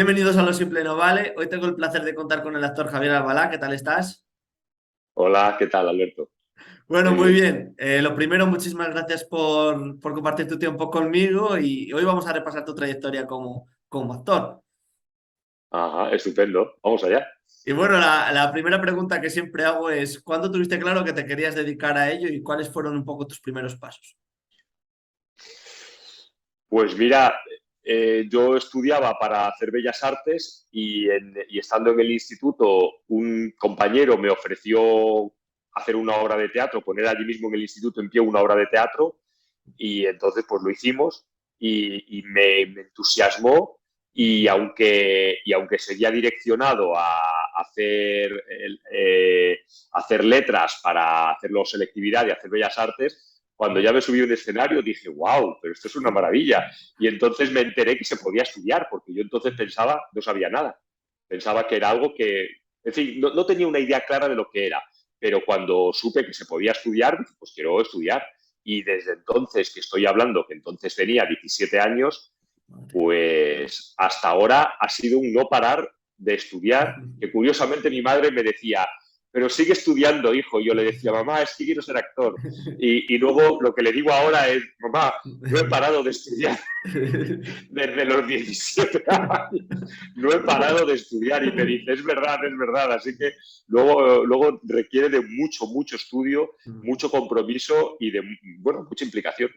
Bienvenidos a Lo Simple No Vale. Hoy tengo el placer de contar con el actor Javier Albalá. ¿Qué tal estás? Hola, ¿qué tal, Alberto? Bueno, Muy muy bien. bien. Lo primero, muchísimas gracias por compartir tu tiempo conmigo y hoy vamos a repasar tu trayectoria como actor. Ajá, estupendo. Vamos allá. Y bueno, la primera pregunta que siempre hago es, ¿cuándo tuviste claro que te querías dedicar a ello y cuáles fueron un poco tus primeros pasos? Pues mira, yo estudiaba para hacer Bellas Artes y estando en el instituto, un compañero me ofreció hacer una obra de teatro, poner allí mismo en el instituto en pie una obra de teatro y entonces pues lo hicimos y me entusiasmó y aunque seguía direccionado a hacer letras para hacerlo selectividad y hacer bellas artes, cuando ya me subí a un escenario dije, wow, pero esto es una maravilla. Y entonces me enteré que se podía estudiar, porque yo entonces pensaba, no sabía nada. Pensaba que era algo que, en fin, no tenía una idea clara de lo que era, pero cuando supe que se podía estudiar, dije, pues quiero estudiar. Y desde entonces, que estoy hablando, que entonces tenía 17 años, Madre. pues hasta ahora ha sido un no parar de estudiar, que curiosamente mi madre me decía, pero sigue estudiando, hijo. Y yo le decía, mamá, es que quiero ser actor. Y luego lo que le digo ahora es, mamá, no he parado de estudiar desde los 17 años. No he parado de estudiar y me dice, es verdad, es verdad. Así que luego requiere de mucho, mucho estudio, mucho compromiso y de, bueno, mucha implicación.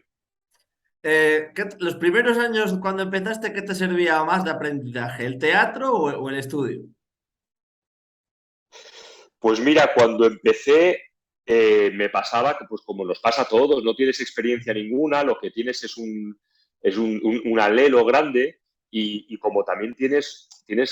Los primeros años cuando empezaste, ¿qué te servía más de aprendizaje? ¿El teatro o el estudio? Pues mira, cuando empecé me pasaba que, pues como nos pasa a todos, no tienes experiencia ninguna, lo que tienes es un alelo grande y como también tienes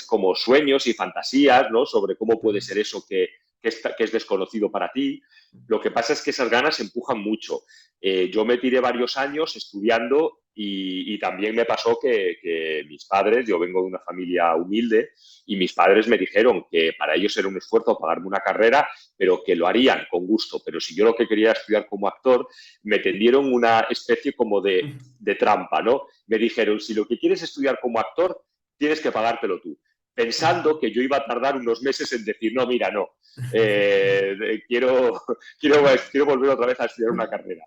como sueños y fantasías, ¿no? Sobre cómo puede ser eso que es desconocido para ti. Lo que pasa es que esas ganas empujan mucho. Yo me tiré varios años estudiando y también me pasó que mis padres, yo vengo de una familia humilde, y mis padres me dijeron que para ellos era un esfuerzo pagarme una carrera, pero que lo harían con gusto. Pero si yo lo que quería era estudiar como actor, me tendieron una especie como de trampa, ¿no? Me dijeron, si lo que quieres es estudiar como actor, tienes que pagártelo tú. Pensando que yo iba a tardar unos meses en decir, no, mira, no, quiero, quiero volver otra vez a estudiar una carrera.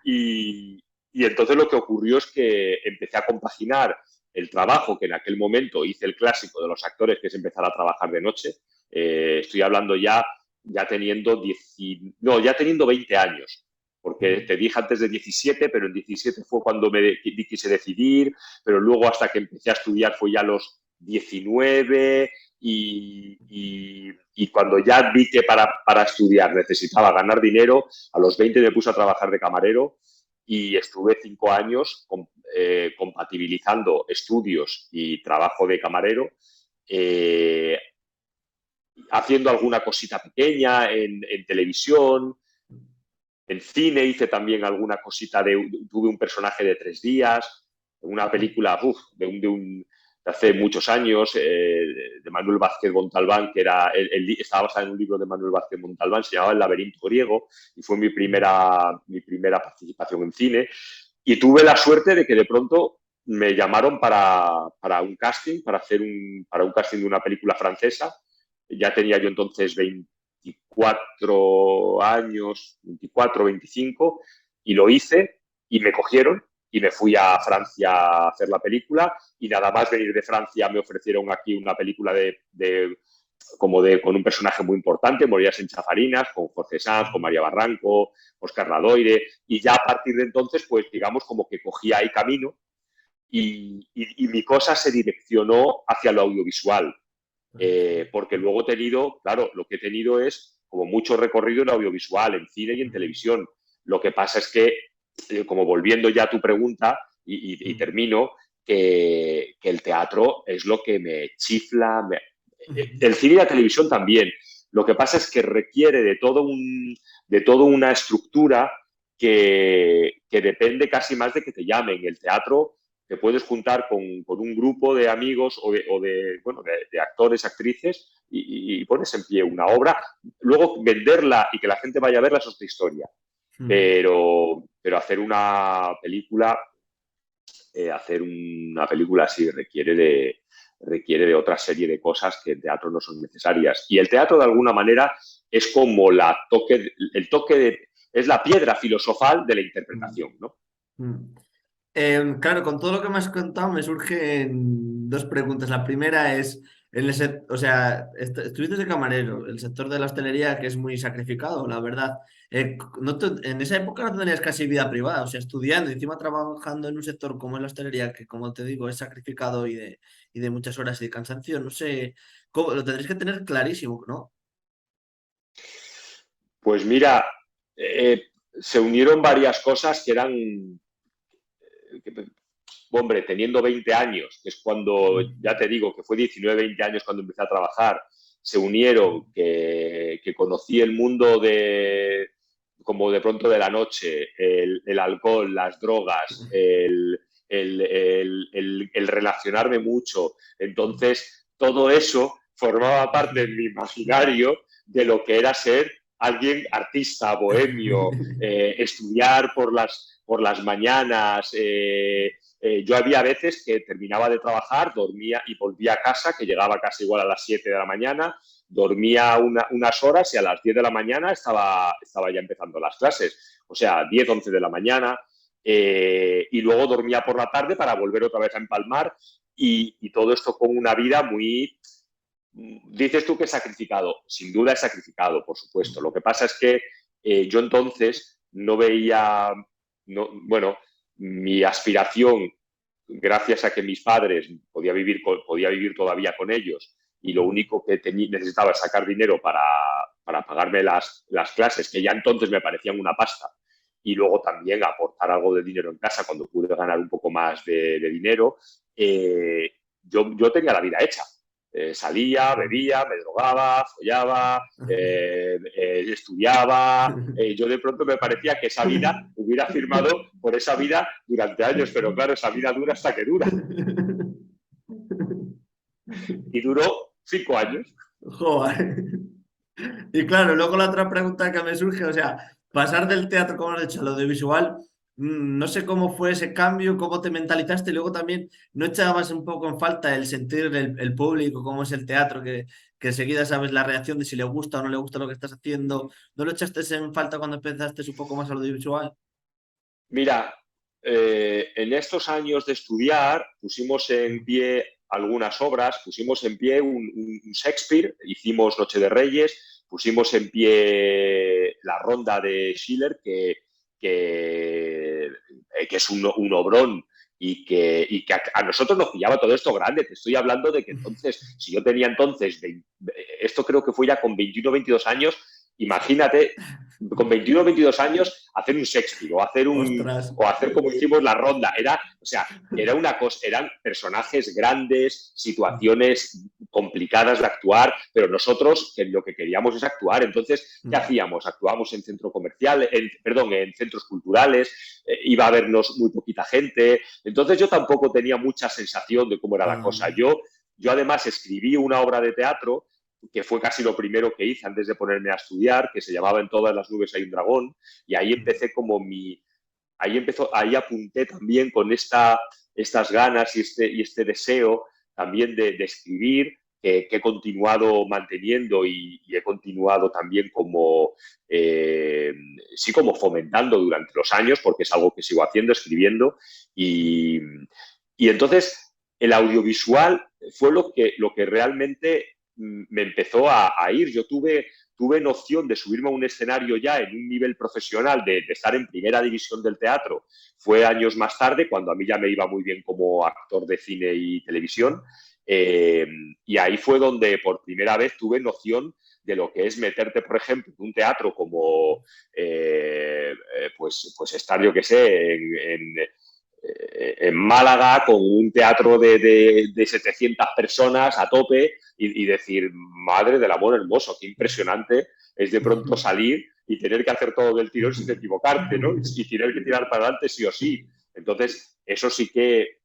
Y entonces lo que ocurrió es que empecé a compaginar el trabajo que en aquel momento hice el clásico de los actores, que es empezar a trabajar de noche. Estoy hablando ya teniendo, no, ya teniendo 20 años, porque te dije antes de 17, pero en 17 fue cuando quise decidir, pero luego hasta que empecé a estudiar fue ya a los 19 y cuando ya vi que para estudiar necesitaba ganar dinero, a los 20 me puse a trabajar de camarero y estuve 5 años compatibilizando estudios y trabajo de camarero, eh, haciendo alguna cosita pequeña en televisión, en cine hice también alguna cosita, tuve un personaje de 3 días, una película de hace muchos años, de Manuel Vázquez Montalbán, que estaba basada en un libro de Manuel Vázquez Montalbán, se llamaba El laberinto griego, y fue mi primera participación en cine. Y tuve la suerte de que de pronto me llamaron para un casting, para un casting de una película francesa. Ya tenía yo entonces 24 años, 24, 25, y lo hice y me cogieron y me fui a Francia a hacer la película y nada más venir de Francia me ofrecieron aquí una película con un personaje muy importante, Morías en Chafarinas, con Jorge Sanz, con María Barranco, Oscar Ladoire, y ya a partir de entonces, pues digamos como que cogía ahí camino y mi cosa se direccionó hacia lo audiovisual, porque luego he tenido, claro, lo que he tenido es como mucho recorrido en audiovisual, en cine y en televisión. Lo que pasa es que, como volviendo ya a tu pregunta, y termino, que el teatro es lo que me chifla, el cine y la televisión también. Lo que pasa es que requiere de toda una estructura que depende casi más de que te llamen. El teatro te puedes juntar con un grupo de amigos bueno, de actores, actrices y pones en pie una obra. Luego venderla y que la gente vaya a verla es otra historia. Pero hacer una película hacer una película así requiere de otra serie de cosas que en teatro no son necesarias. Y el teatro, de alguna manera, es como es la piedra filosofal de la Mm, interpretación, ¿no? mm. Claro, con todo lo que me has contado me surgen dos preguntas. La primera es, o sea, estuviste de camarero, el sector de la hostelería que es muy sacrificado, la verdad. En esa época no tenías casi vida privada, o sea, estudiando y encima trabajando en un sector como es la hostelería, que como te digo, es sacrificado y de muchas horas y de cansancio, no sé, lo tendréis que tener clarísimo, ¿no? Pues mira, se unieron varias cosas que eran, hombre, teniendo 20 años, que es cuando, ya te digo, que fue 19, 20 años cuando empecé a trabajar, se unieron que conocí el mundo como de pronto de la noche, el alcohol, las drogas, el relacionarme mucho. Entonces, todo eso formaba parte en mi imaginario de lo que era ser alguien artista, bohemio, estudiar por las mañanas. Yo había veces que terminaba de trabajar, dormía y volvía a casa, que llegaba a casa igual a las 7 de la mañana, dormía unas horas y a las 10 de la mañana estaba ya empezando las clases. O sea, 10, 11 de la mañana. Y luego dormía por la tarde para volver otra vez a empalmar y todo esto con una vida muy... Dices tú que es sacrificado, sin duda es sacrificado, por supuesto. Lo que pasa es que yo entonces no veía, no, bueno, mi aspiración, gracias a que mis padres podía vivir todavía con ellos y lo único que necesitaba es sacar dinero para pagarme las clases, que ya entonces me parecían una pasta, y luego también aportar algo de dinero en casa cuando pude ganar un poco más de dinero, yo tenía la vida hecha. Salía, bebía, me drogaba, follaba, estudiaba. Yo de pronto me parecía que esa vida hubiera firmado por esa vida durante años, pero claro, esa vida dura hasta que dura. Y duró 5 años. Joder. Y claro, luego la otra pregunta que me surge, o sea, pasar del teatro, como has hecho, al audiovisual, no sé cómo fue ese cambio, cómo te mentalizaste, y luego también no echabas un poco en falta el sentir el público, cómo es el teatro, que enseguida sabes la reacción de si le gusta o no le gusta lo que estás haciendo. ¿No lo echaste en falta cuando empezaste un poco más al audiovisual? Mira, en estos años de estudiar pusimos en pie algunas obras, pusimos en pie un Shakespeare, hicimos Noche de Reyes, pusimos en pie La Ronda de Schiller, que es un obrón y que a nosotros nos pillaba todo esto grande. Te estoy hablando de que entonces, si yo tenía entonces, esto creo que fue ya con 21 o 22 años, imagínate, con 21 o 22 años, hacer un Shakespeare Ostras. o hacer como hicimos La Ronda. O sea, era una cosa, eran personajes grandes, situaciones complicadas de actuar, pero nosotros lo que queríamos es actuar. Entonces, ¿qué hacíamos? Actuábamos en centro comercial, perdón, en centros culturales, iba a vernos muy poquita gente. Entonces, yo tampoco tenía mucha sensación de cómo era la Ah, cosa. Yo además escribí una obra de teatro que fue casi lo primero que hice antes de ponerme a estudiar, que se llamaba En todas las nubes hay un dragón, y ahí empecé ahí apunté también con estas ganas y este deseo también de escribir, que he continuado manteniendo y he continuado también sí, como fomentando durante los años, porque es algo que sigo haciendo, escribiendo, y, y entonces el audiovisual fue lo que realmente me empezó a ir. Yo tuve noción de subirme a un escenario ya en un nivel profesional, de estar en primera división del teatro. Fue años más tarde, cuando a mí ya me iba muy bien como actor de cine y televisión, eh, y ahí fue donde por primera vez tuve noción de lo que es meterte, por ejemplo, en un teatro como, pues estar, yo qué sé, en Málaga con un teatro de 700 personas a tope y decir, madre del amor hermoso, qué impresionante es de pronto salir y tener que hacer todo del tirón sin equivocarte, ¿no? Y tener que tirar para adelante sí o sí. Entonces, eso sí que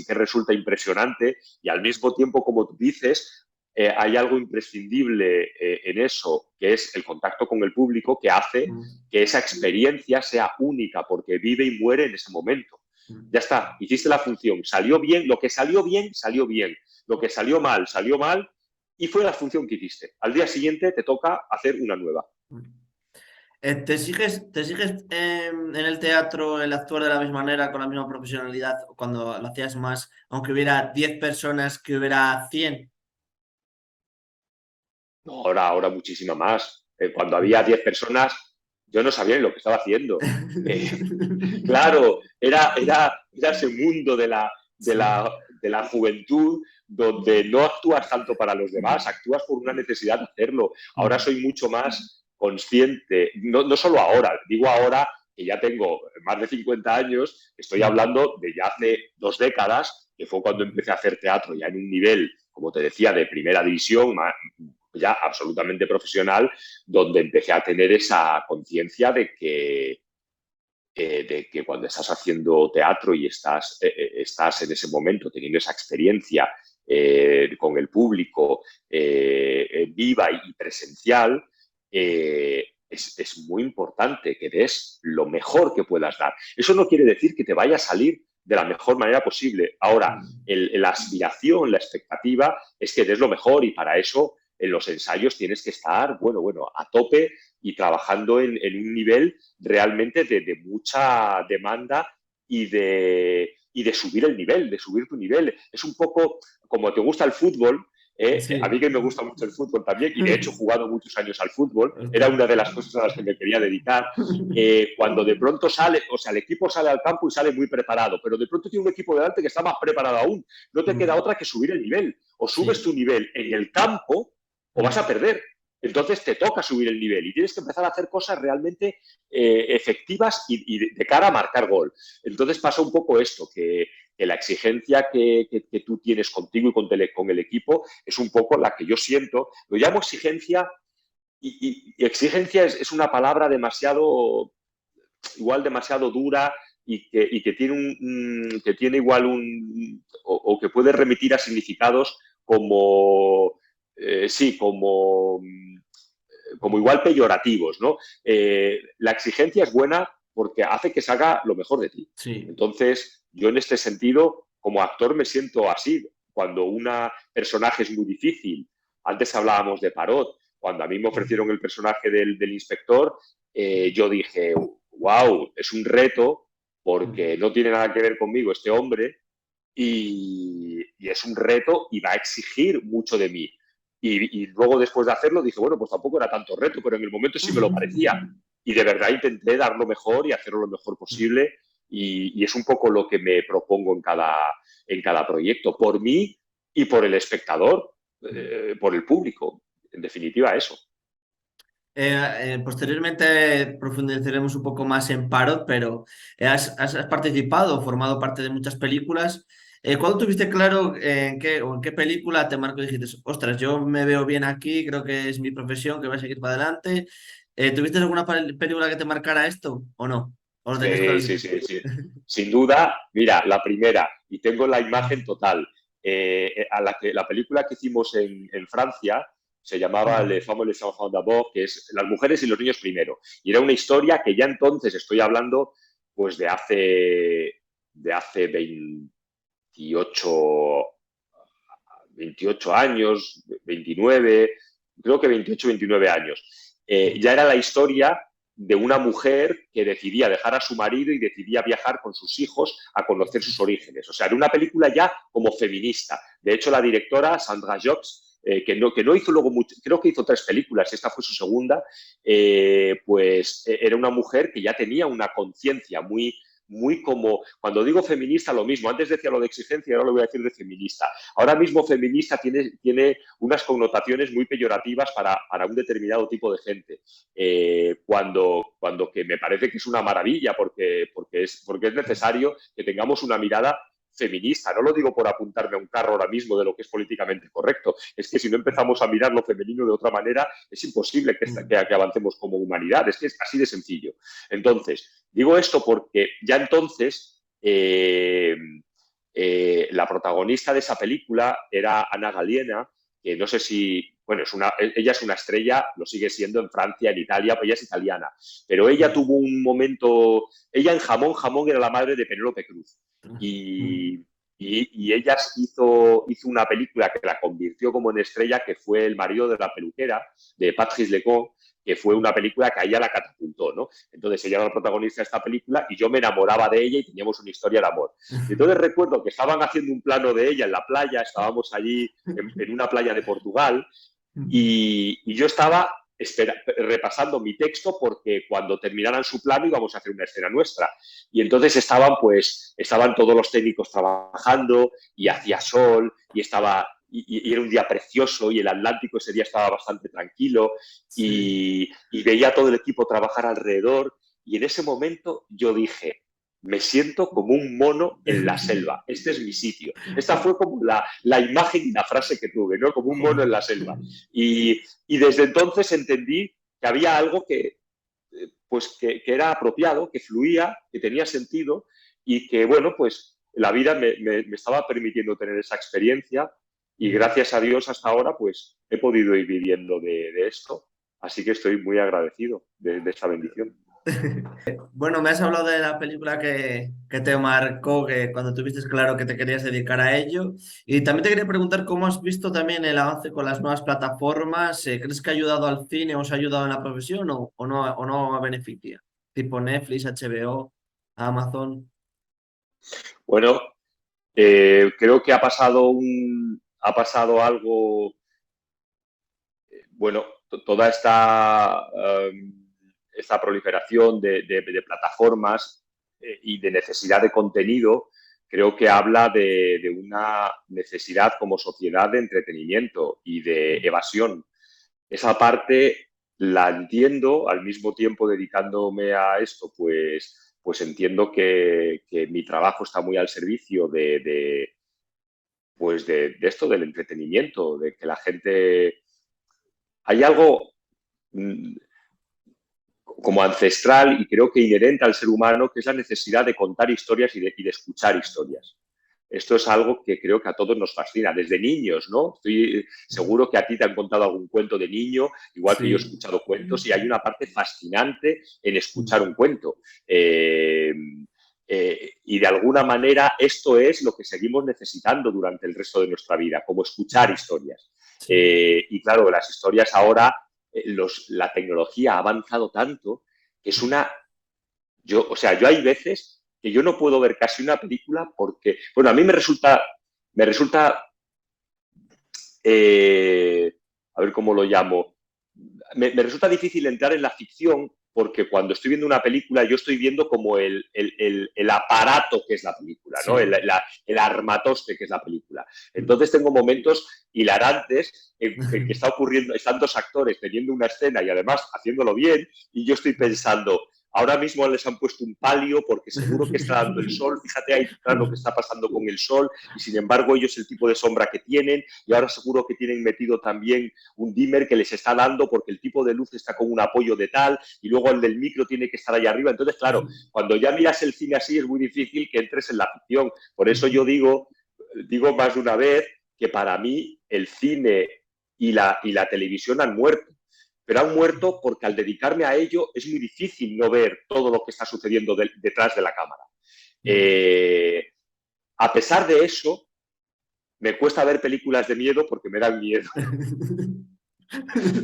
resulta impresionante y al mismo tiempo, como tú dices, hay algo imprescindible en eso, que es el contacto con el público, que hace que esa experiencia sea única, porque vive y muere en ese momento. Ya está, hiciste la función, salió bien, lo que salió bien, salió bien, lo que salió mal, y fue la función que hiciste. Al día siguiente te toca hacer una nueva. ¿Te sigues en el teatro, el actuar de la misma manera, con la misma profesionalidad, o cuando lo hacías más, aunque hubiera 10 personas, que hubiera 100? No, ahora muchísima más. Cuando había 10 personas, yo no sabía ni lo que estaba haciendo. Claro, era ese mundo Sí. de la juventud donde no actúas tanto para los demás, actúas por una necesidad de hacerlo. Ahora soy mucho más consciente, no solo ahora, digo ahora que ya tengo más de 50 años, estoy hablando de ya hace 2 décadas, que fue cuando empecé a hacer teatro ya en un nivel, como te decía, de primera división, ya absolutamente profesional, donde empecé a tener esa conciencia de que cuando estás haciendo teatro y estás en ese momento teniendo esa experiencia con el público viva y presencial, es muy importante que des lo mejor que puedas dar. Eso no quiere decir que te vaya a salir de la mejor manera posible. Ahora, la aspiración, la expectativa es que des lo mejor y para eso en los ensayos tienes que estar, bueno, a tope y trabajando en un nivel realmente de mucha demanda y de subir el nivel, de subir tu nivel. Es un poco como te gusta el fútbol, a mí Sí. que me gusta mucho el fútbol también, y de hecho he jugado muchos años al fútbol, era Ostras. una de las cosas a las que me quería dedicar, cuando de pronto sale, o sea, el equipo sale al campo y sale muy preparado, pero de pronto tiene un equipo delante que está más preparado aún, no te queda otra que subir el nivel, o subes Sí. tu nivel en el campo o vas a perder. Entonces te toca subir el nivel y tienes que empezar a hacer cosas realmente efectivas y de cara a marcar gol. Entonces pasa un poco esto, que la exigencia que tú tienes contigo y con el equipo es un poco la que yo siento. Lo llamo exigencia y exigencia es una palabra demasiado dura y que tiene, que tiene igual o que puede remitir a significados como, sí, como igual peyorativos, ¿no? La exigencia es buena porque hace que se haga lo mejor de ti. Sí. Entonces, yo en este sentido, como actor, me siento así. Cuando un personaje es muy difícil, antes hablábamos de Parot, cuando a mí me ofrecieron el personaje del inspector, yo dije, wow, es un reto porque no tiene nada que ver conmigo este hombre y es un reto y va a exigir mucho de mí. Y luego después de hacerlo dije, bueno, pues tampoco era tanto reto, pero en el momento sí me lo parecía. Y de verdad intenté dar lo mejor y hacerlo lo mejor posible y es un poco lo que me propongo en cada proyecto, por mí y por el espectador, por el público. En definitiva, eso. Posteriormente profundizaremos un poco más en Parot, pero has participado, formado parte de muchas películas. ¿Cuándo tuviste claro en qué película te marcó y dijiste, ostras, yo me veo bien aquí, creo que es mi profesión, que voy a seguir para adelante? ¿Tuviste alguna película que te marcara esto o no? ¿O lo tenías claro? Sí, sí, sí, sí. Sin duda, mira, la primera, y tengo la imagen total. La película que hicimos en Francia se llamaba Les femmes et les enfants d'abord, que es Las mujeres y los niños primero. Y era una historia que ya entonces, estoy hablando pues de hace 28 años, 29, creo que 28, 29 años. Ya era la historia de una mujer que decidía dejar a su marido y decidía viajar con sus hijos a conocer sus orígenes. O sea, era una película ya como feminista. De hecho, la directora, Sandra Jobs, que no hizo luego mucho, creo que hizo 3 películas, esta fue su segunda, pues era una mujer que ya tenía una conciencia muy como, cuando digo feminista, lo mismo, antes decía lo de exigencia, ahora lo voy a decir de feminista. Ahora mismo feminista tiene unas connotaciones muy peyorativas para un determinado tipo de gente, cuando que me parece que es una maravilla porque es necesario que tengamos una mirada feminista. No lo digo por apuntarme a un carro ahora mismo de lo que es políticamente correcto. Es que si no empezamos a mirar lo femenino de otra manera, es imposible que avancemos como humanidad. Es que es así de sencillo. Entonces, digo esto porque ya entonces la protagonista de esa película era Ana Galiena, que no sé si, bueno, ella es una estrella, lo sigue siendo en Francia, en Italia, pues ella es italiana, pero ella tuvo un momento, ella en Jamón, Jamón era la madre de Penélope Cruz. Y, y ella hizo una película que la convirtió como en estrella, que fue El marido de la peluquera, de Patrice Lecomte, que fue una película que a ella la catapultó, ¿no? Entonces ella era la protagonista de esta película y yo me enamoraba de ella y teníamos una historia de amor. Y entonces recuerdo que estaban haciendo un plano de ella en la playa, estábamos allí en una playa de Portugal y yo estaba repasando mi texto porque cuando terminaran su plano íbamos a hacer una escena nuestra. Y entonces estaban todos los técnicos trabajando y hacía sol y era un día precioso y el Atlántico ese día estaba bastante tranquilo Sí. y veía a todo el equipo trabajar alrededor y en ese momento yo dije, me siento como un mono en la selva, este es mi sitio. Esta fue como la imagen y la frase que tuve, ¿no? Como un mono en la selva. Y desde entonces entendí que había algo que era apropiado, que fluía, que tenía sentido y que, bueno, pues la vida me estaba permitiendo tener esa experiencia y gracias a Dios hasta ahora, pues he podido ir viviendo de esto. Así que estoy muy agradecido de esta bendición. Bueno, me has hablado de la película que te marcó, que cuando tuviste claro que te querías dedicar a ello. Y también te quería preguntar cómo has visto también el avance con las nuevas plataformas. ¿Crees que ha ayudado al cine o os ha ayudado en la profesión o no beneficia? Tipo Netflix, HBO, Amazon. Bueno, creo que ha pasado algo, bueno, toda esta proliferación de plataformas y de necesidad de contenido, creo que habla de una necesidad como sociedad de entretenimiento y de evasión. Esa parte la entiendo, al mismo tiempo dedicándome a esto, pues entiendo que mi trabajo está muy al servicio de esto, del entretenimiento, de que la gente... Hay algo como ancestral y creo que inherente al ser humano, que es la necesidad de contar historias y de escuchar historias. Esto es algo que creo que a todos nos fascina, desde niños, ¿no? Estoy seguro que a ti te han contado algún cuento de niño, igual que yo he Sí. escuchado cuentos, y hay una parte fascinante en escuchar un cuento. Y de alguna manera esto es lo que seguimos necesitando durante el resto de nuestra vida, como escuchar historias. Sí. Y claro, las historias ahora, la tecnología ha avanzado tanto que es una... o sea, yo hay veces que yo no puedo ver casi una película porque, bueno, a mí me resulta eh, a ver cómo lo llamo, me resulta difícil entrar en la ficción porque cuando estoy viendo una película yo estoy viendo como el aparato que es la película, ¿no? Sí. El armatoste que es la película. Entonces tengo momentos hilarantes en que están dos actores teniendo una escena y además haciéndolo bien y yo estoy pensando, ahora mismo les han puesto un palio porque seguro que está dando el sol, fíjate ahí detrás lo que está pasando con el sol y sin embargo ellos el tipo de sombra que tienen y ahora seguro que tienen metido también un dimmer que les está dando porque el tipo de luz está con un apoyo de tal y luego el del micro tiene que estar ahí arriba. Entonces, claro, cuando ya miras el cine así es muy difícil que entres en la ficción. Por eso yo digo más de una vez que para mí el cine y la televisión han muerto. Pero han muerto porque al dedicarme a ello es muy difícil no ver todo lo que está sucediendo detrás de la cámara. Eh, a pesar de eso, me cuesta ver películas de miedo porque me dan miedo.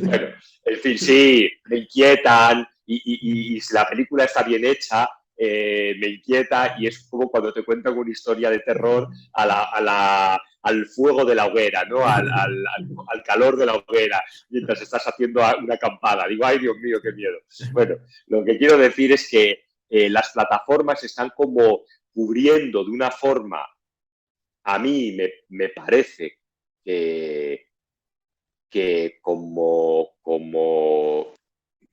Bueno, en fin, sí, me inquietan y si la película está bien hecha, me inquieta y es como cuando te cuentan una historia de terror al fuego de la hoguera, ¿no? Al calor de la hoguera, mientras estás haciendo una acampada. Digo, ay, Dios mío, qué miedo. Bueno, lo que quiero decir es que las plataformas están como cubriendo de una forma, a mí me parece que como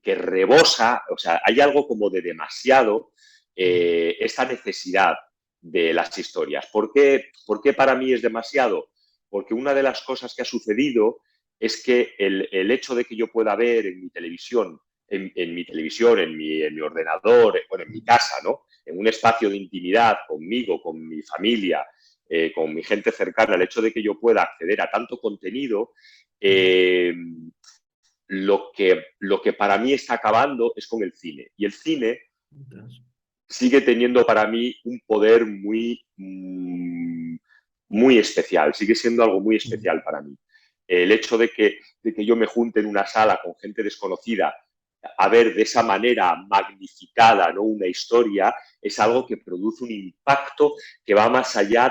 que rebosa, o sea, hay algo como de demasiado esta necesidad de las historias. ¿Por qué para mí es demasiado? Porque una de las cosas que ha sucedido es que el hecho de que yo pueda ver en mi televisión, en mi ordenador, bueno, en mi casa, ¿no? En un espacio de intimidad conmigo, con mi familia, con mi gente cercana, el hecho de que yo pueda acceder a tanto contenido, Mm. lo que para mí está acabando es con el cine. Y el cine Ostras. sigue teniendo para mí un poder muy especial, sigue siendo algo muy Mm. especial para mí. El hecho de que yo me junte en una sala con gente desconocida a ver de esa manera magnificada, ¿no?, una historia, es algo que produce un impacto que va más allá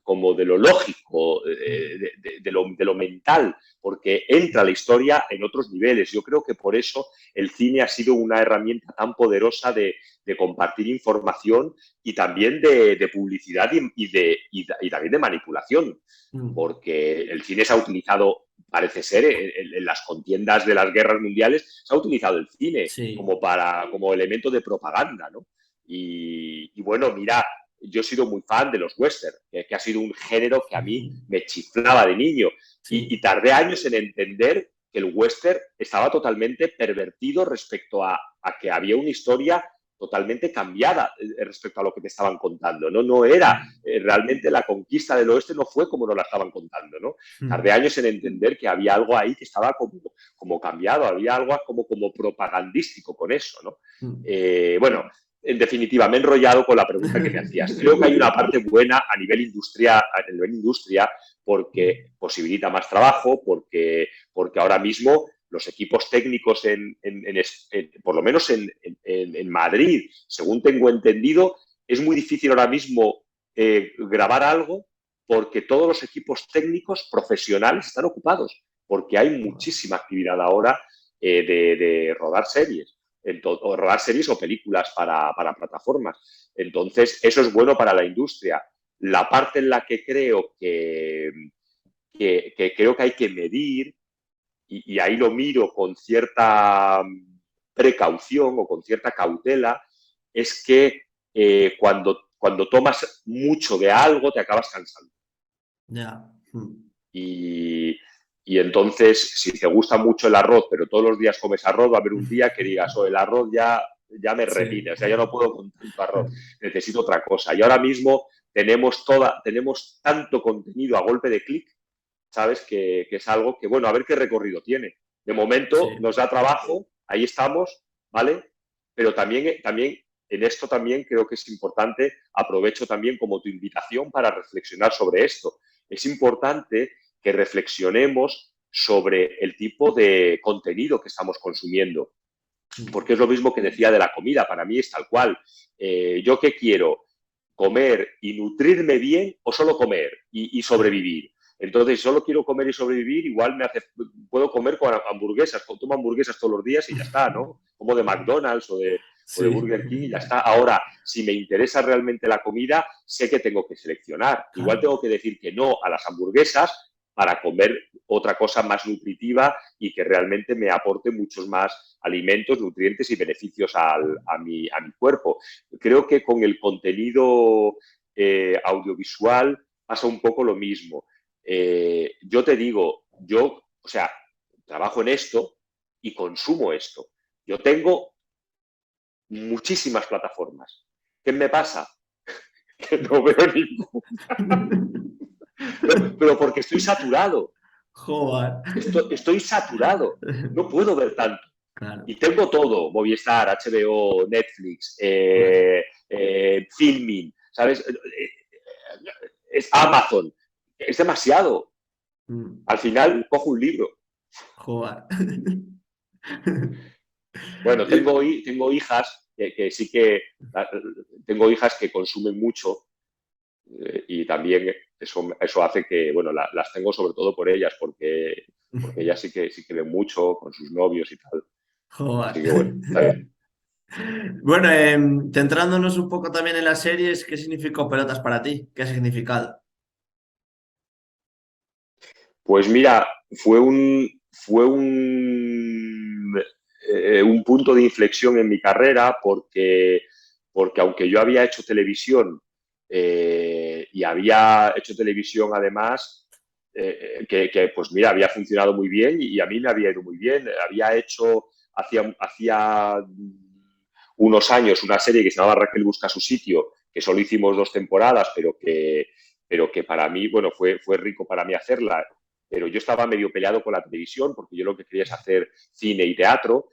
como de lo lógico, Mm. de lo mental, porque entra la historia en otros niveles. Yo creo que por eso el cine ha sido una herramienta tan poderosa de compartir información y también de publicidad y también de manipulación, Mm. porque el cine se ha utilizado, parece ser, en las contiendas de las guerras mundiales, se ha utilizado el cine Sí. como elemento de propaganda, ¿no? Y bueno, mira, yo he sido muy fan de los western, que ha sido un género que a mí me chiflaba de niño. Y Sí. tardé años en entender que el western estaba totalmente pervertido respecto a que había una historia totalmente cambiada respecto a lo que te estaban contando, ¿no? No era realmente la conquista del oeste, no fue como nos la estaban contando, ¿no? Tardé Mm. años en entender que había algo ahí que estaba como cambiado, había algo como propagandístico con eso, ¿no? Mm. Bueno, en definitiva, me he enrollado con la pregunta que me hacías. Creo que hay una parte buena a nivel industria, porque posibilita más trabajo, porque ahora mismo los equipos técnicos, por lo menos en Madrid, según tengo entendido, es muy difícil ahora mismo grabar algo porque todos los equipos técnicos profesionales están ocupados, porque hay muchísima actividad ahora de rodar series. O rodar series o películas para plataformas. Entonces, eso es bueno para la industria. La parte en la que creo que creo que hay que medir, y ahí lo miro con cierta precaución o con cierta cautela, es que cuando tomas mucho de algo te acabas cansando. Ya. Mm. Y, y entonces, si te gusta mucho el arroz, pero todos los días comes arroz, va a haber un día que digas, oh, el arroz ya me Sí. repite, o sea, ya no puedo con tanto arroz, necesito otra cosa. Y ahora mismo tenemos tanto contenido a golpe de clic, ¿sabes? Que es algo que, bueno, a ver qué recorrido tiene. De momento Sí. nos da trabajo, ahí estamos, ¿vale? Pero también en esto también creo que es importante, aprovecho también como tu invitación para reflexionar sobre esto. Es importante que reflexionemos sobre el tipo de contenido que estamos consumiendo, Mm. porque es lo mismo que decía de la comida, para mí es tal cual. ¿Yo qué quiero? ¿Comer y nutrirme bien o solo comer y Claro. sobrevivir? Entonces, si solo quiero comer y sobrevivir, igual puedo comer con hamburguesas, tomo hamburguesas todos los días y ya está, ¿no? Como de McDonald's o de Sí. Burger King y ya está. Ahora, si me interesa realmente la comida, sé que tengo que seleccionar. Igual Claro. tengo que decir que no a las hamburguesas para comer otra cosa más nutritiva y que realmente me aporte muchos más alimentos, nutrientes y beneficios a mi cuerpo. Creo que con el contenido audiovisual pasa un poco lo mismo. Yo te digo, o sea, trabajo en esto y consumo esto. Yo tengo muchísimas plataformas. ¿Qué me pasa? Que no veo ninguna. Pero porque estoy saturado. Joder. Estoy saturado. No puedo ver tanto. Claro. Y tengo todo, Movistar, HBO, Netflix, Claro. Filmin, ¿sabes? Es Amazon. Es demasiado. Mm. Al final cojo un libro. Joder. Bueno, tengo hijas que sí que tengo hijas que consumen mucho y también eso hace que, bueno, las tengo sobre todo por ellas, porque ellas sí que ven mucho con sus novios y tal. Joder. Así que bueno, está bien. Bueno, centrándonos un poco también en las series, ¿qué significó Pelotas para ti? ¿Qué ha significado? Pues mira, fue un punto de inflexión en mi carrera porque aunque yo había hecho televisión y había hecho televisión además, que pues mira, había funcionado muy bien y a mí me había ido muy bien. Había hecho hacía unos años una serie que se llamaba Raquel busca su sitio, que solo hicimos 2 temporadas, pero que para mí, bueno, fue rico para mí hacerla, pero yo estaba medio peleado con la televisión porque yo lo que quería es hacer cine y teatro.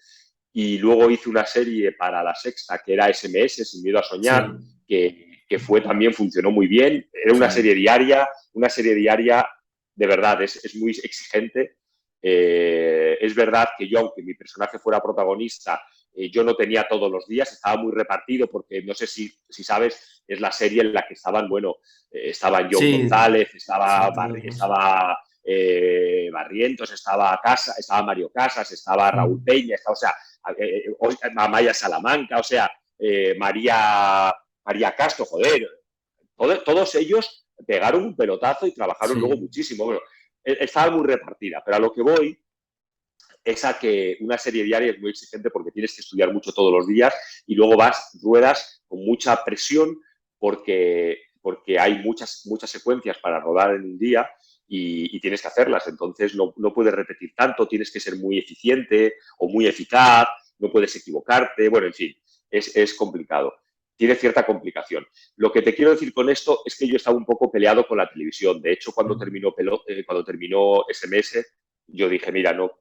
Y luego hice una serie para La Sexta que era SMS, Sin Miedo a Soñar, Sí, que fue también, funcionó muy bien. Era sí, una serie diaria de verdad, es muy exigente. Es verdad que yo, aunque mi personaje fuera protagonista, yo no tenía todos los días, estaba muy repartido porque no sé si sabes, es la serie en la que estaban, bueno, estaban John sí, González, sí, todos los... Barrientos, estaba Mario Casas, estaba Raúl Mm. Peña, o sea, Amaya Salamanca, o sea, María Castro, joder, todos ellos pegaron un pelotazo y trabajaron luego Sí, muchísimo. Bueno, estaba muy repartida, pero a lo que voy es a que una serie diaria es muy exigente porque tienes que estudiar mucho todos los días y luego ruedas con mucha presión porque hay muchas secuencias para rodar en un día y tienes que hacerlas. Entonces no puedes repetir tanto, tienes que ser muy eficiente o muy eficaz, no puedes equivocarte. Bueno, en fin, es complicado. Tiene cierta complicación. Lo que te quiero decir con esto es que yo estaba un poco peleado con la televisión. De hecho, cuando terminó SMS, yo dije, mira, no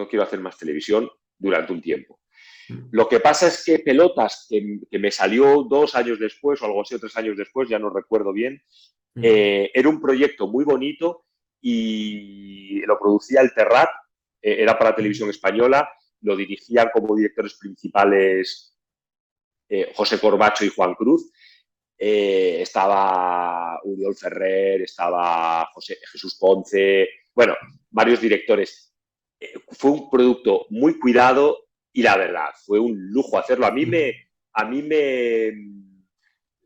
quiero hacer más televisión durante un tiempo. mm, Lo que pasa es que Pelotas, que me salió 2 años después o algo así, o 3 años después, ya no recuerdo bien, mm, era un proyecto muy bonito y lo producía el Terrat, era para mm. televisión española, lo dirigían como directores principales José Corbacho y Juan Cruz. Estaba Uriol Ferrer, estaba Jesús Ponce, bueno, varios directores. Fue un producto muy cuidado y la verdad, fue un lujo hacerlo. A mí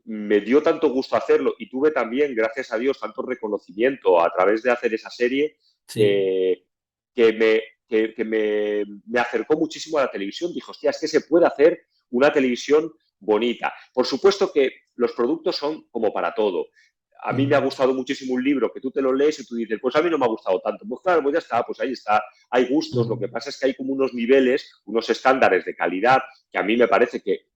me dio tanto gusto hacerlo y tuve también, gracias a Dios, tanto reconocimiento a través de hacer esa serie Sí, que, que, me, que me acercó muchísimo a la televisión. Dijo, hostia, es que se puede hacer una televisión bonita. Por supuesto que los productos son como para todo. A mí me ha mm, gustado muchísimo un libro que tú te lo lees y tú dices, pues a mí no me ha gustado tanto. Pues claro, pues ya está, pues ahí está. Hay gustos, lo que mm, pasa es que hay como unos niveles, unos estándares de calidad que a mí me parece que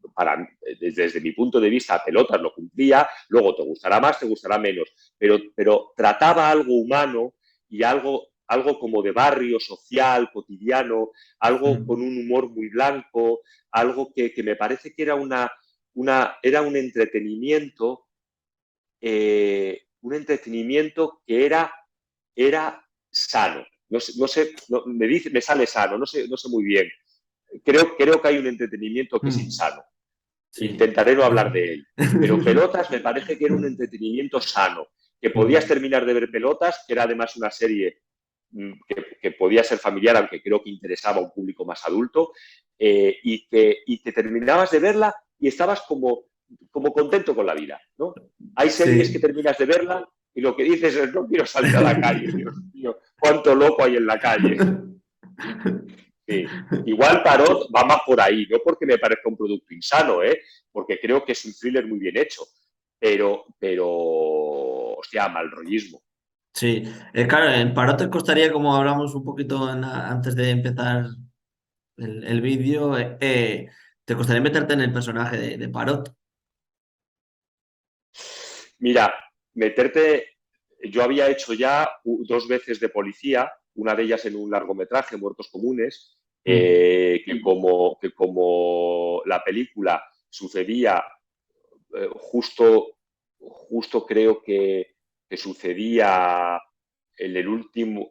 desde mi punto de vista Pelotas lo cumplía, luego te gustará más, te gustará menos, pero trataba algo humano y algo como de barrio, social, cotidiano, algo con mm. un humor muy blanco, algo que me parece que era era un entretenimiento que era sano. Me sale sano, no sé muy bien. Creo que hay un entretenimiento que es Mm. insano. Sí. Intentaré no hablar de él. Pero Pelotas me parece que era un entretenimiento sano, que podías Mm, terminar de ver Pelotas, que era además una serie que podía ser familiar, aunque creo que interesaba a un público más adulto, y que terminabas de verla y estabas como contento con la vida, ¿no? Hay series que sí. terminas de verla y lo que dices es, no quiero salir a la calle, Dios mío, cuánto loco hay en la calle. Sí. Igual Tarot va más por ahí, no porque me parezca un producto insano, porque creo que es un thriller muy bien hecho, hostia, mal rollismo. Sí, claro, en Parot te costaría, como hablamos un poquito antes de empezar el vídeo, te costaría meterte en el personaje de Parot. Mira, meterte, yo había hecho ya 2 veces de policía, una de ellas en un largometraje, Muertos Comunes, Mm, que como la película sucedía justo creo que sucedía en el último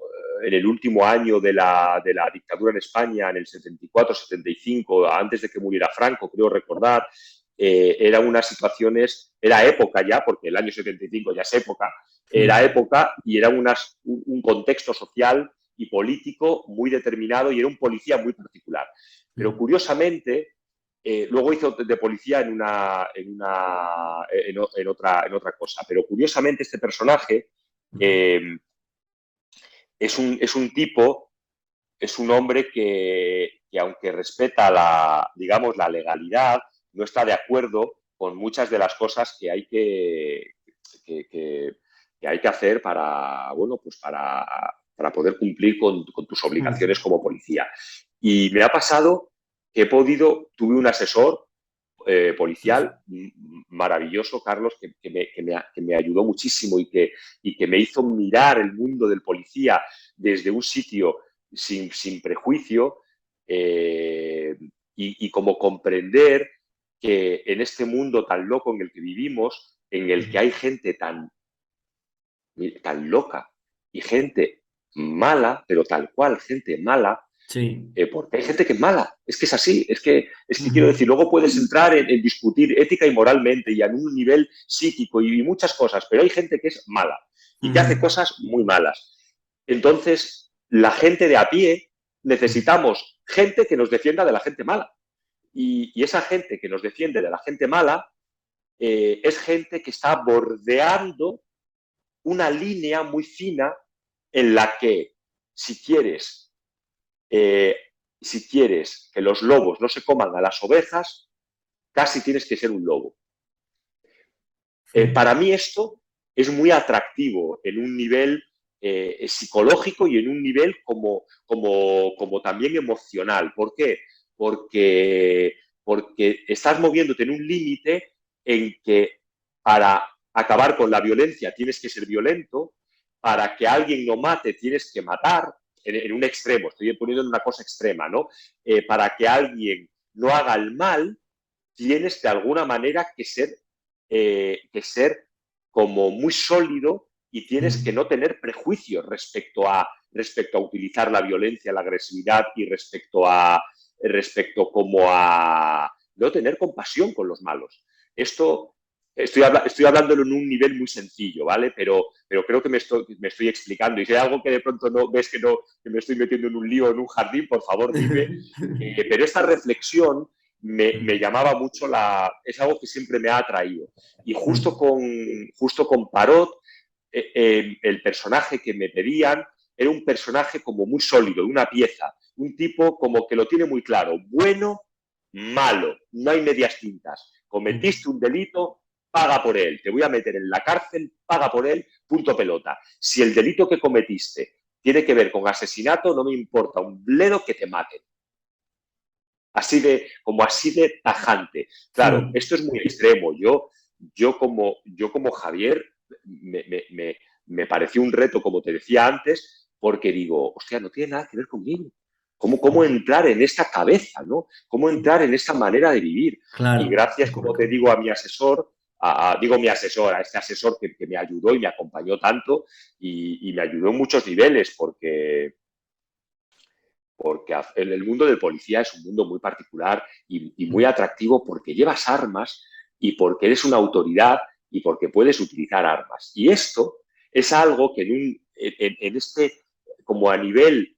año de la dictadura en España, en el 74-75, antes de que muriera Franco, creo recordar, eran unas situaciones, era época ya, porque el año 75 ya es época, era mm, época y era un contexto social y político muy determinado y era un policía muy particular. Pero mm, curiosamente, luego hizo de policía en otra cosa. Pero curiosamente este personaje mm, eh, es un tipo, es un hombre que aunque respeta digamos, la legalidad, no está de acuerdo con muchas de las cosas que, que- que hay que hacer bueno, pues para poder cumplir con tus obligaciones mm, como policía. Y me ha pasado que tuve un asesor policial maravilloso, Carlos, que me ayudó muchísimo y que me hizo mirar el mundo del policía desde un sitio sin prejuicio y como comprender que en este mundo tan loco en el que vivimos, en el que hay gente tan loca y gente mala, pero tal cual, gente mala, Sí. porque hay gente que es mala, es que es así, es que quiero Ujú. decir, luego puedes entrar en discutir ética y moralmente y a un nivel psíquico y muchas cosas, pero hay gente que es mala y que hace Ujú. cosas muy malas. Entonces, la gente de a pie necesitamos gente que nos defienda de la gente mala. Y esa gente que nos defiende de la gente mala es gente que está bordeando una línea muy fina en la que si quieres, eh, si quieres que los lobos no se coman a las ovejas, casi tienes que ser un lobo. Para mí esto es muy atractivo en un nivel psicológico y en un nivel como también emocional. ¿Por qué? Porque estás moviéndote en un límite en que para acabar con la violencia tienes que ser violento, para que alguien no mate tienes que matar, en un extremo, estoy poniendo en una cosa extrema, ¿no? Para que alguien no haga el mal, tienes de alguna manera que ser como muy sólido y tienes que no tener prejuicios respecto a utilizar la violencia, la agresividad y respecto como a no tener compasión con los malos. Esto estoy hablándolo en un nivel muy sencillo, ¿vale? Pero creo que me estoy explicando. Y si hay algo que de pronto no ves que me estoy metiendo en un lío, en un jardín, por favor, dime. Pero esta reflexión me llamaba mucho es algo que siempre me ha atraído. Y justo con Parot, el personaje que me pedían era un personaje como muy sólido, una pieza, un tipo como que lo tiene muy claro, bueno, malo, no hay medias tintas. Cometiste un delito, paga por él, te voy a meter en la cárcel, paga por él, punto pelota. Si el delito que cometiste tiene que ver con asesinato, no me importa un bledo que te maten. Así de tajante. Claro, esto es muy extremo. Yo como Javier me pareció un reto, como te decía antes, porque digo, hostia, no tiene nada que ver conmigo. ¿Cómo entrar en esta cabeza, ¿no? ¿Cómo entrar en esta manera de vivir? Y Claro, gracias, como te digo, a mi asesor, a este asesor que me ayudó y me acompañó tanto y me ayudó en muchos niveles, porque el mundo del policía es un mundo muy particular y muy atractivo porque llevas armas y porque eres una autoridad y porque puedes utilizar armas. Y esto es algo que como a nivel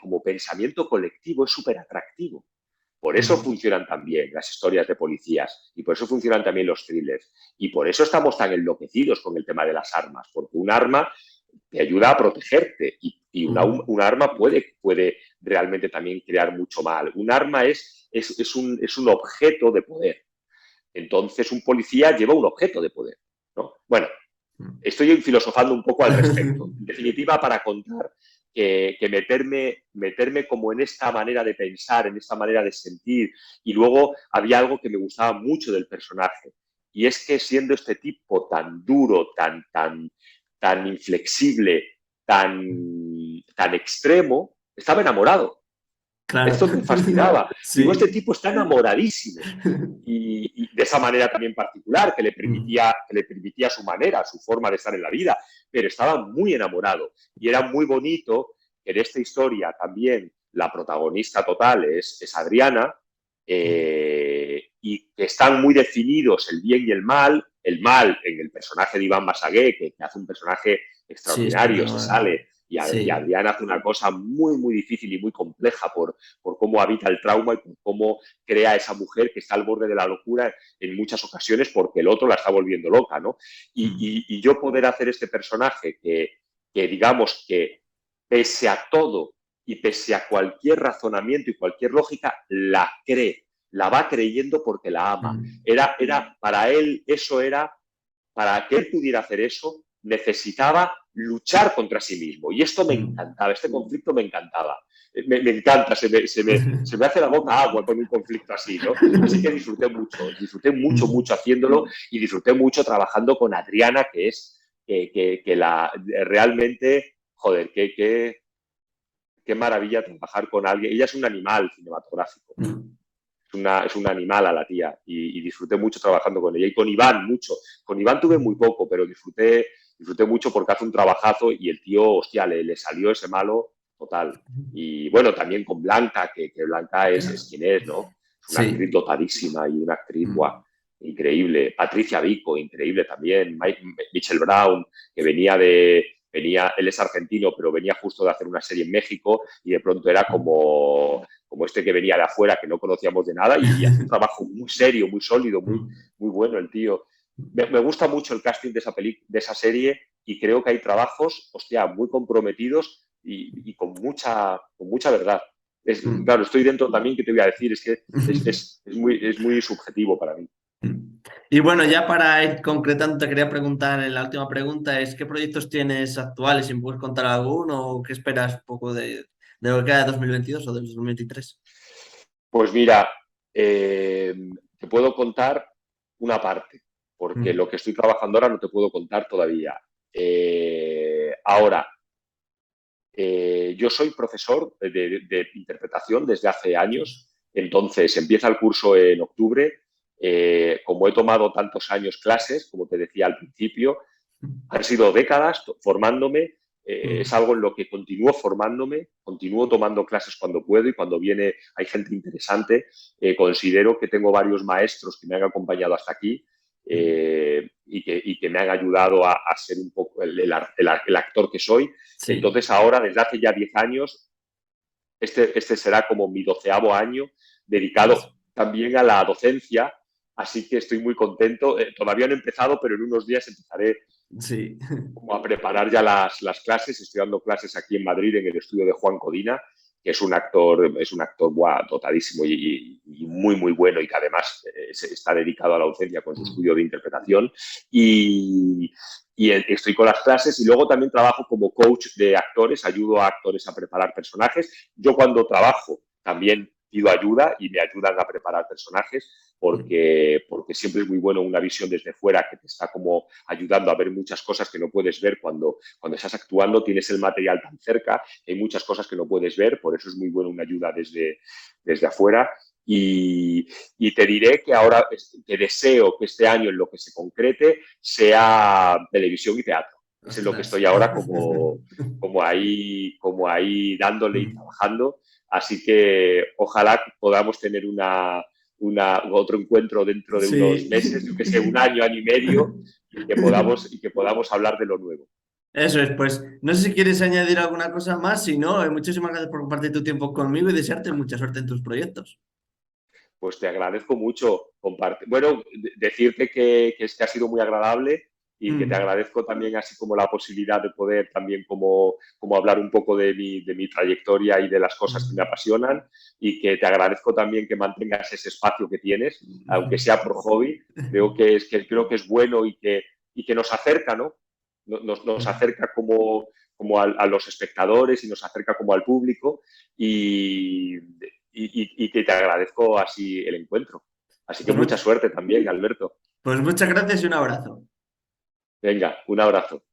como pensamiento colectivo es súper atractivo. Por eso funcionan también las historias de policías y por eso funcionan también los thrillers. Y por eso estamos tan enloquecidos con el tema de las armas, porque un arma te ayuda a protegerte y un arma puede realmente también crear mucho mal. Un arma es un objeto de poder. Entonces, un policía lleva un objeto de poder, ¿no? Bueno, estoy filosofando un poco al respecto. En definitiva, para contar que meterme como en esta manera de pensar, en esta manera de sentir. Y luego había algo que me gustaba mucho del personaje. Y es que siendo este tipo tan duro, tan inflexible, tan extremo, estaba enamorado. claro. Esto me fascinaba. Digo, este Sí. tipo está enamoradísimo. Y de esa manera también particular, que le permitía su manera, su forma de estar en la vida, pero estaba muy enamorado. Y era muy bonito que en esta historia también la protagonista total es Adriana, y que están muy definidos el bien y el mal en el personaje de Iván Basagué, que hace un personaje Sí, extraordinario, se espectacular. sale, y Sí. Adriana hace una cosa muy, muy difícil y muy compleja por cómo habita el trauma y por cómo crea esa mujer que está al borde de la locura en muchas ocasiones porque el otro la está volviendo loca, ¿no? Y yo poder hacer este personaje que digamos que pese a todo y pese a cualquier razonamiento y cualquier lógica, la cree, la va creyendo porque la ama. Para él, para que él pudiera hacer eso, necesitaba luchar contra sí mismo. Y esto me encantaba, este conflicto me encantaba. Me encanta, se me hace la boca agua con un conflicto así, ¿no? Así que disfruté mucho, mucho haciéndolo y disfruté mucho trabajando con Adriana, que es realmente, joder, qué maravilla trabajar con alguien. Ella es un animal cinematográfico. Es un animal a la tía y disfruté mucho trabajando con ella. Y con Iván, mucho. Con Iván tuve muy poco, pero disfruté mucho porque hace un trabajazo y el tío, hostia, le salió ese malo total. Y bueno, también con Blanca, que Blanca es quien es, ¿no? Es una actriz Sí. dotadísima y una actriz, guau, increíble. Patricia Vico, increíble también. Michelle Brown, que él es argentino, pero venía justo de hacer una serie en México y de pronto era como este que venía de afuera, que no conocíamos de nada y hace un trabajo muy serio, muy sólido, muy bueno el tío. Me gusta mucho el casting de esa serie y creo que hay trabajos, hostia, muy comprometidos y con mucha verdad. Claro, estoy dentro también, que te voy a decir, es que es muy subjetivo para mí. Y bueno, ya para ir concretando, te quería preguntar en la última pregunta, es ¿qué proyectos tienes actuales? Si me puedes contar alguno o qué esperas un poco de lo que queda de 2022 o de 2023. Pues mira, te puedo contar una parte, porque lo que estoy trabajando ahora no te puedo contar todavía. Ahora, yo soy profesor de interpretación desde hace años, entonces empieza el curso en octubre. Como he tomado tantos años clases, como te decía al principio, han sido décadas formándome, es algo en lo que continúo formándome, continúo tomando clases cuando puedo y cuando viene hay gente interesante. Considero que tengo varios maestros que me han acompañado hasta aquí y que me han ayudado a ser un poco el actor que soy. Sí. Entonces ahora, desde hace ya 10 años, este será como mi 12º año dedicado también a la docencia, así que estoy muy contento. Todavía no he empezado, pero en unos días empezaré Sí. como a preparar ya las clases. Estoy dando clases aquí en Madrid, en el estudio de Juan Codina, que es un actor buah, dotadísimo y muy, muy bueno y que además está dedicado a la docencia con su estudio de interpretación. Y estoy con las clases y luego también trabajo como coach de actores, ayudo a actores a preparar personajes. Yo cuando trabajo también pido ayuda y me ayudan a preparar personajes porque siempre es muy bueno una visión desde fuera que te está como ayudando a ver muchas cosas que no puedes ver cuando estás actuando, tienes el material tan cerca, hay muchas cosas que no puedes ver, por eso es muy bueno una ayuda desde afuera. Y te diré que ahora que deseo que este año en lo que se concrete sea televisión y teatro. Eso es lo que Ostras. estoy ahora como ahí dándole y trabajando. Así que ojalá podamos tener otro encuentro dentro de unos Sí. meses, yo que sé, un año, año y medio, y que podamos hablar de lo nuevo. Eso es, pues no sé si quieres añadir alguna cosa más, si no, muchísimas gracias por compartir tu tiempo conmigo y desearte mucha suerte en tus proyectos. Pues te agradezco mucho compartir. Bueno, decirte que es que ha sido muy agradable y que te Mm. agradezco también así como la posibilidad de poder también como hablar un poco de mi trayectoria y de las cosas que me apasionan y que te agradezco también que mantengas ese espacio que tienes, aunque sea por hobby. Creo que es bueno y que nos acerca, ¿no? Nos acerca como a los espectadores y nos acerca como al público y que te agradezco así el encuentro. Así que Pues, mucha suerte también, Alberto. pues muchas gracias y un abrazo. Venga, un abrazo.